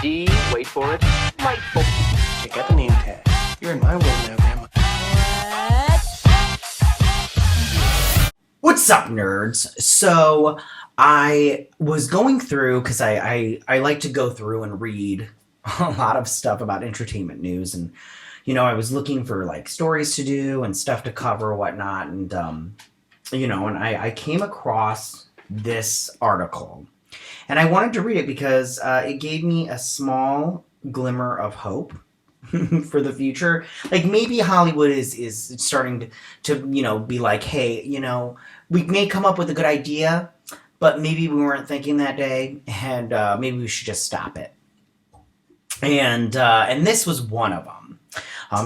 D, wait for it, Lightful. Check out the name tag. You're in my world now, Grandma. What's up, nerds? So I was going through, because I like to go through and read a lot of stuff about entertainment news, and I was looking for like stories to do and stuff to cover, whatnot, and and I came across this article, and I wanted to read it because it gave me a small glimmer of hope for the future. Like, maybe Hollywood is starting to be like, hey, we may come up with a good idea, but maybe we weren't thinking that day, and maybe we should just stop it. And this was one of them.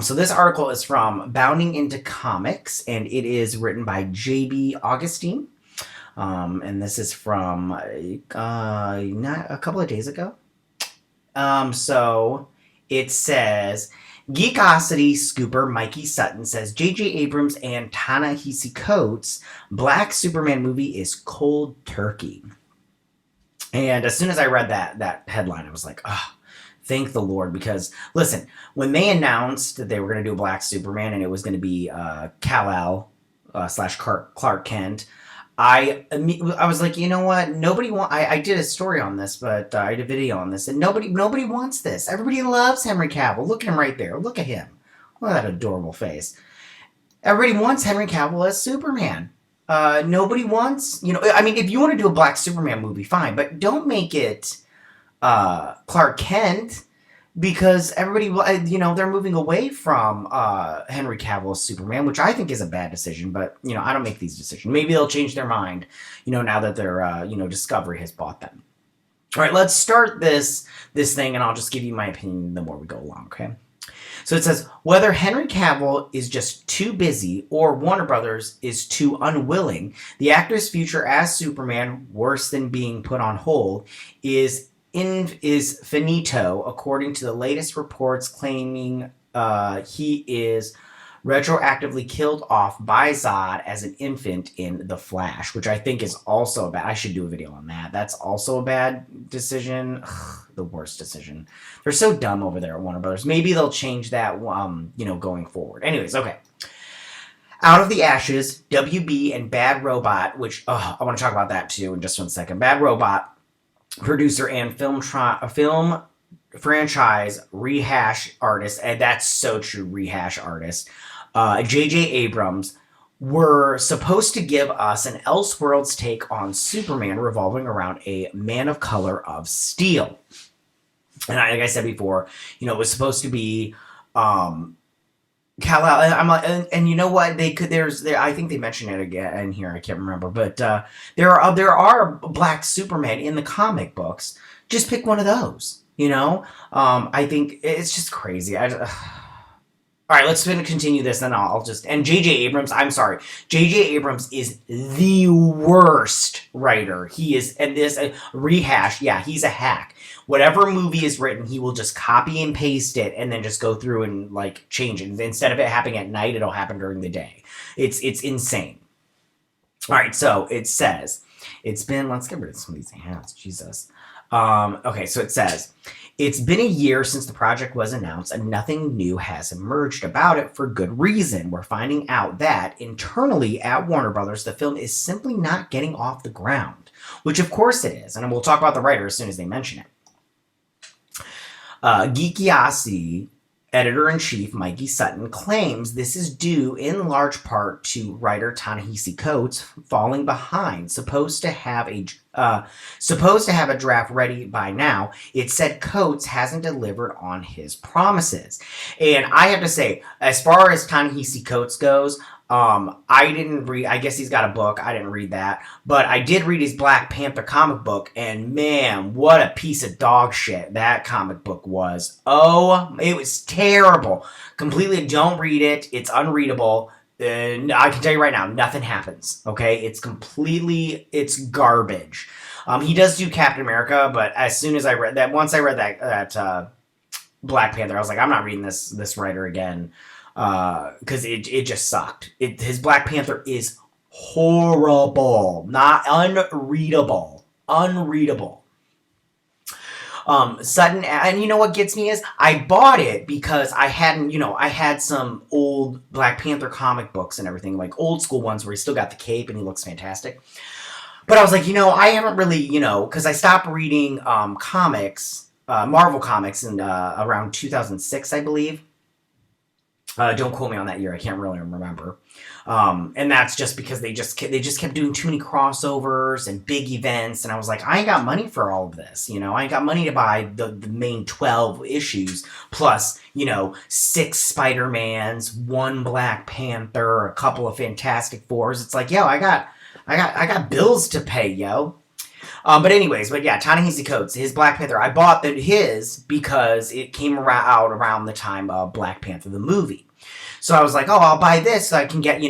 So this article is from Bounding Into Comics, and it is written by J.B. Augustine. And this is from not a couple of days ago. So it says, Geekosity scooper Mikey Sutton says J.J. Abrams and Ta-Nehisi Coates' Black Superman movie is cold turkey. And as soon as I read that headline, I was like, oh, thank the Lord. Because, listen, when they announced that they were going to do a Black Superman and it was going to be Kal-El / Clark Kent, I was like, you know what? Nobody I did a story on this, but I did a video on this, and nobody wants this. Everybody loves Henry Cavill. Look at him right there. Look at him. Look at that adorable face. Everybody wants Henry Cavill as Superman. Nobody wants, if you want to do a Black Superman movie, fine, but don't make it Clark Kent, because everybody, they're moving away from Henry Cavill as Superman, which I think is a bad decision, but, I don't make these decisions. Maybe they'll change their mind, now that their, Discovery has bought them. All right, let's start this thing, and I'll just give you my opinion the more we go along, okay? So it says, whether Henry Cavill is just too busy or Warner Brothers is too unwilling, the actor's future as Superman, worse than being put on hold, is finito, according to the latest reports claiming he is retroactively killed off by Zod as an infant in The Flash, which I think is also a bad... I should do a video on that. That's also a bad decision. Ugh, the worst decision. They're so dumb over there at Warner Brothers. Maybe they'll change that, going forward. Anyways, okay. Out of the Ashes, WB and Bad Robot, which I want to talk about that too in just 1 second. Bad Robot, producer and film franchise rehash artist, and that's so true, rehash artist, J.J. Abrams, were supposed to give us an Elseworlds take on Superman revolving around a man of color of steel. And like I said before, it was supposed to be Kal-El. And I'm like, and you know what? They could. I think they mentioned it again in here. I can't remember, but there are Black Supermen in the comic books. Just pick one of those. I think it's just crazy. All right, let's continue this, and I'll just... And J.J. Abrams, I'm sorry. J.J. Abrams is the worst writer. He is... And this rehash, yeah, he's a hack. Whatever movie is written, he will just copy and paste it and then just go through and, change it. Instead of it happening at night, it'll happen during the day. It's insane. All right, so it says... It's been... Let's get rid of some of these hands. Jesus. Okay, so it says... It's been a year since the project was announced, and nothing new has emerged about it for good reason. We're finding out that, internally at Warner Brothers, the film is simply not getting off the ground. Which, of course, it is. And we'll talk about the writer as soon as they mention it. Geekosity editor-in-chief Mikey Sutton claims this is due in large part to writer Ta-Nehisi Coates falling behind. Supposed to have a draft ready by now. It said Coates hasn't delivered on his promises. And I have to say, as far as Ta-Nehisi Coates goes, I didn't read... I guess he's got a book. I didn't read that. But I did read his Black Panther comic book, and man, what a piece of dog shit that comic book was. Oh, it was terrible. Completely don't read it. It's unreadable. I can tell you right now, nothing happens. Okay? It's garbage. He does do Captain America, but as soon as I read that... Once I read that Black Panther, I was like, I'm not reading this writer again. Because it just sucked. His Black Panther is horrible. Not unreadable. Unreadable. Sutton, and you know what gets me is I bought it because I hadn't, I had some old Black Panther comic books and everything, like old school ones where he still got the cape and he looks fantastic. But I was like, I haven't really, because I stopped reading comics, Marvel comics in around 2006, I believe. Don't quote me on that year. I can't really remember. And that's just because they just kept doing too many crossovers and big events. And I was like, I ain't got money for all of this. I ain't got money to buy the main 12 issues plus, 6 Spider-Mans, 1 Black Panther, a couple of Fantastic Fours. It's like, yo, I got bills to pay, yo. But yeah, Ta-Nehisi Coates, his Black Panther, I bought his because it came out around the time of Black Panther, the movie. So I was like, I'll buy this so I can get,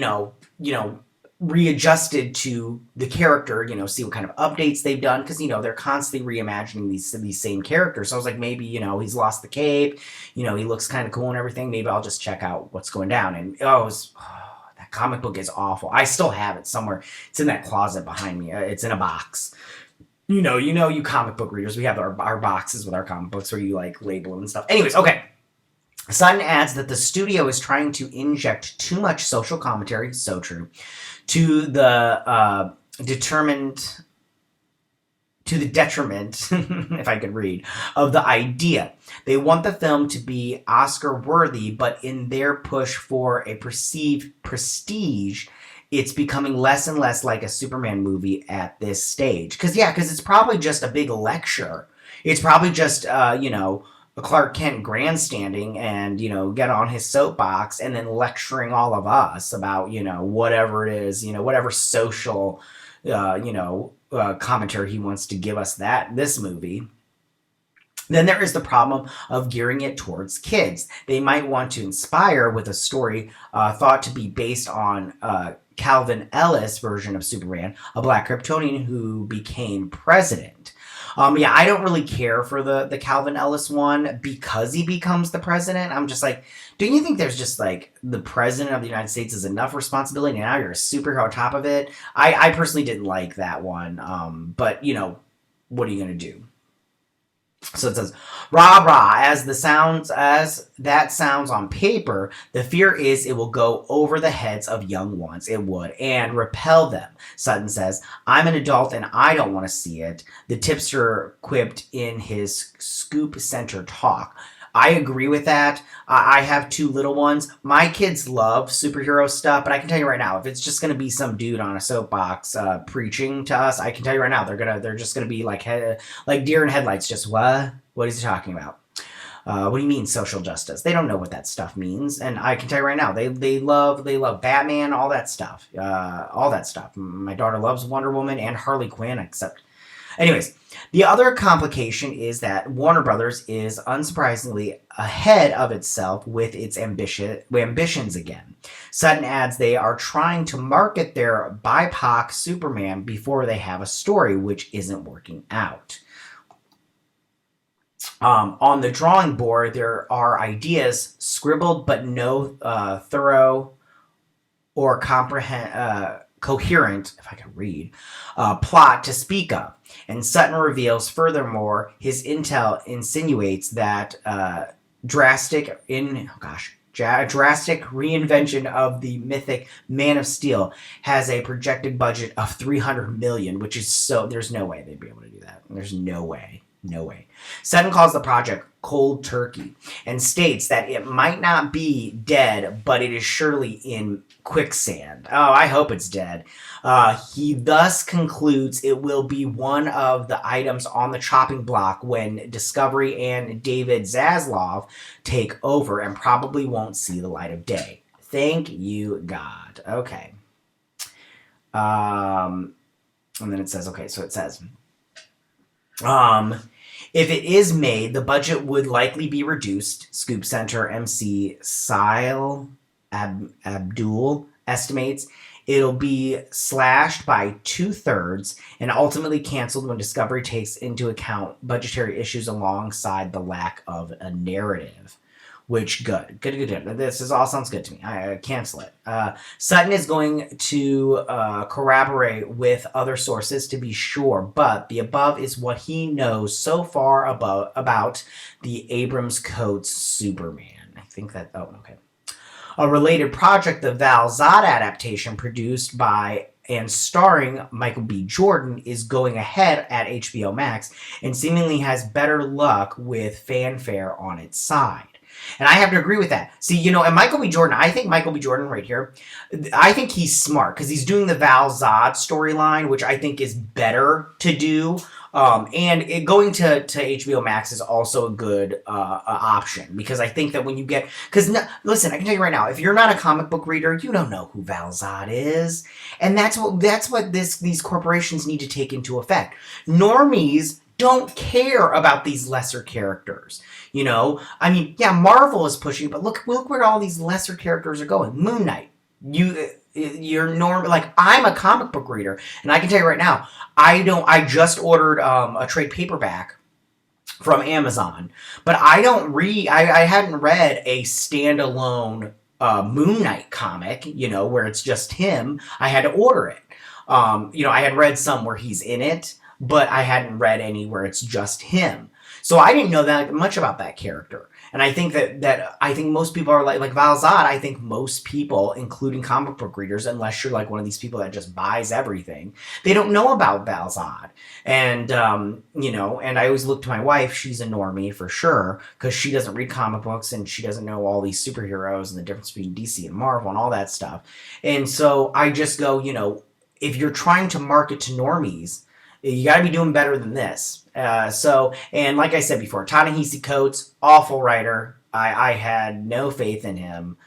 readjusted to the character, see what kind of updates they've done. Because, they're constantly reimagining these same characters. So I was like, maybe, he's lost the cape. He looks kind of cool and everything. Maybe I'll just check out what's going down. And, that comic book is awful. I still have it somewhere. It's in that closet behind me. It's in a box. You comic book readers, we have our boxes with our comic books where you label them and stuff. Anyways, okay. Sutton adds that the studio is trying to inject too much social commentary, so true, to the detriment, if I could read, of the idea. They want the film to be Oscar-worthy, but in their push for a perceived prestige, it's becoming less and less like a Superman movie at this stage. Because it's probably just a big lecture. It's probably just, a Clark Kent grandstanding and, get on his soapbox and then lecturing all of us about, whatever it is, whatever social, commentary he wants to give us this movie. Then there is the problem of gearing it towards kids. They might want to inspire with a story thought to be based on Calvin Ellis' version of Superman, a black Kryptonian who became president. I don't really care for the Calvin Ellis one because he becomes the president. I'm just like, don't you think there's just the president of the United States is enough responsibility and now you're a superhero on top of it? I personally didn't like that one. But what are you going to do? So it says, rah rah, as that sounds on paper, the fear is it will go over the heads of young ones. It would, and repel them. Sutton says, I'm an adult and I don't want to see it. The tipster quipped in his Scoop Center talk. I agree with that. I have 2 little ones. My kids love superhero stuff, but I can tell you right now, if it's just going to be some dude on a soapbox preaching to us, I can tell you right now, they're just going to be like deer in headlights. Just what? What is he talking about? What do you mean social justice? They don't know what that stuff means, and I can tell you right now, they love Batman, all that stuff. My daughter loves Wonder Woman and Harley Quinn, except. Anyways, the other complication is that Warner Brothers is unsurprisingly ahead of itself with its ambitions again. Sutton adds they are trying to market their BIPOC Superman before they have a story, which isn't working out. On the drawing board, there are ideas scribbled but no thorough or coherent, if I can read, plot to speak of. And Sutton reveals, furthermore, his intel insinuates that drastic reinvention of the mythic Man of Steel has a projected budget of $300 million, which is there's no way they'd be able to do that. There's no way. No way. Sutton calls the project cold turkey and states that it might not be dead, but it is surely in quicksand. Oh, I hope it's dead. He thus concludes it will be one of the items on the chopping block when Discovery and David Zaslav take over and probably won't see the light of day. Thank you, God. Okay. And then it says, if it is made, the budget would likely be reduced. Scoop Center MC Sile Abdul estimates it'll be slashed by 2/3 and ultimately canceled when Discovery takes into account budgetary issues alongside the lack of a narrative. which good. This is all sounds good to me. I cancel it. Sutton is going to corroborate with other sources to be sure, but the above is what he knows so far about the Abrams Coates Superman. I think that, oh, okay. A related project, the Val Zod adaptation produced by and starring Michael B. Jordan, is going ahead at HBO Max and seemingly has better luck with fanfare on its side. And I have to agree with that. See, you know, and Michael B. Jordan, I think Michael B. Jordan right here, I think he's smart because he's doing the Val Zod storyline, which I think is better to do. And going to HBO Max is also a good option because I think that when you get, listen, I can tell you right now, if you're not a comic book reader, you don't know who Val Zod is, and that's what these corporations need to take into effect. Normies don't care about these lesser characters. You know, I mean, yeah, Marvel is pushing, but look where all these lesser characters are going. Moon Knight, you're like, I'm a comic book reader, and I can tell you right now, I just ordered a trade paperback from Amazon, but I hadn't read a standalone Moon Knight comic, you know, where it's just him. I had to order it. You know, I had read some where he's in it, but I hadn't read any where it's just him. So I didn't know that much about that character. And I think that I think most people are like Val Zod. I think most people, including comic book readers, unless you're like one of these people that just buys everything, they don't know about Val Zod. And, you know, and I always look to my wife. She's a normie for sure because she doesn't read comic books and she doesn't know all these superheroes and the difference between DC and Marvel and all that stuff. And so I just go, you know, if you're trying to market to normies, you got to be doing better than this. And like I said before, Ta-Nehisi Coates, awful writer. I had no faith in him.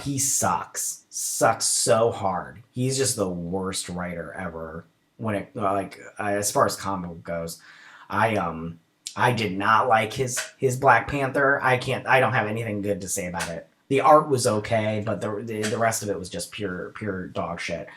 He sucks so hard. He's just the worst writer ever. When it as far as comic book goes, I did not like his Black Panther. I don't have anything good to say about it. The art was okay, but the rest of it was just pure dog shit.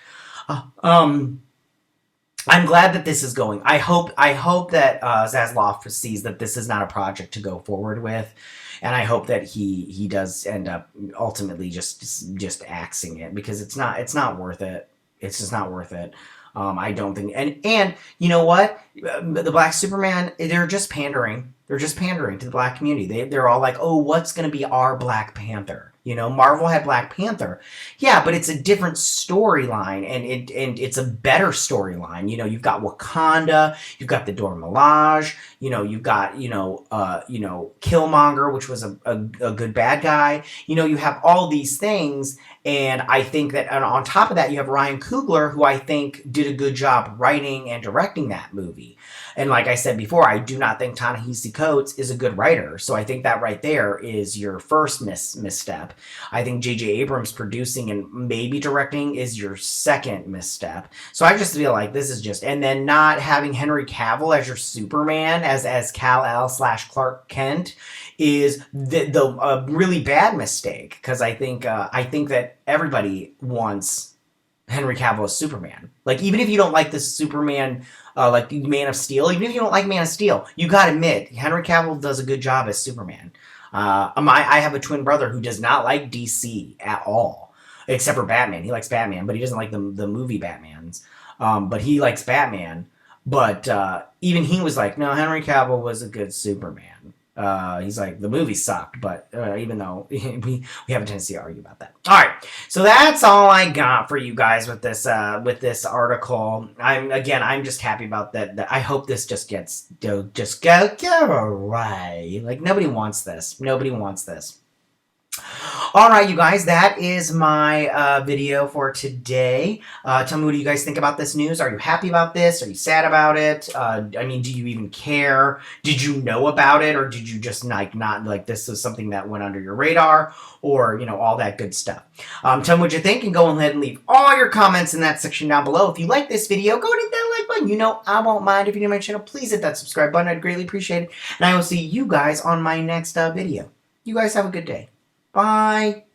I'm glad that this is going. I hope that Zaslav sees that this is not a project to go forward with, and I hope that he does end up ultimately just axing it because it's not worth it. It's just not worth it. I don't think, and you know what, the Black Superman, they're just pandering. They're just pandering to the Black community. They're all like, oh, what's going to be our Black Panther? You know, Marvel had Black Panther. Yeah, but it's a different storyline, and it's a better storyline. You know, you've got Wakanda, you've got the Dora Milaje, you know, you've got, Killmonger, which was a good bad guy. You know, you have all these things, and I think that on top of that, you have Ryan Coogler, who I think did a good job writing and directing that movie. And like I said before, I do not think Ta-Nehisi Coates is a good writer. So I think that right there is your first misstep. I think J.J. Abrams producing and maybe directing is your second misstep. So I just feel like this is just... And then not having Henry Cavill as your Superman, as Kal-El / Clark Kent, is the really bad mistake. Because I think that everybody wants Henry Cavill as Superman. Like, even if you don't like the Superman... like Man of Steel, even if you don't like Man of Steel, you gotta admit, Henry Cavill does a good job as Superman. I have a twin brother who does not like DC at all, except for Batman. He likes Batman, but he doesn't like the movie Batmans. But he likes Batman. But even he was like, no, Henry Cavill was a good Superman. He's like, the movie sucked, but even though we have a tendency to argue about that. All right, so that's all I got for you guys with this article. I'm just happy about that. I hope this just go away. Like, nobody wants this. Nobody wants this. All right, you guys, that is my video for today. Tell me, what do you guys think about this news? Are you happy about this? Are you sad about it? I mean, do you even care? Did you know about it, or did you just not like this is something that went under your radar, or, you know, all that good stuff? Tell me what you think, and go ahead and leave all your comments in that section down below. If you like this video, go hit that like button. You know I won't mind. If you're new to my channel, please hit that subscribe button. I'd greatly appreciate it. And I will see you guys on my next video. You guys have a good day. Bye.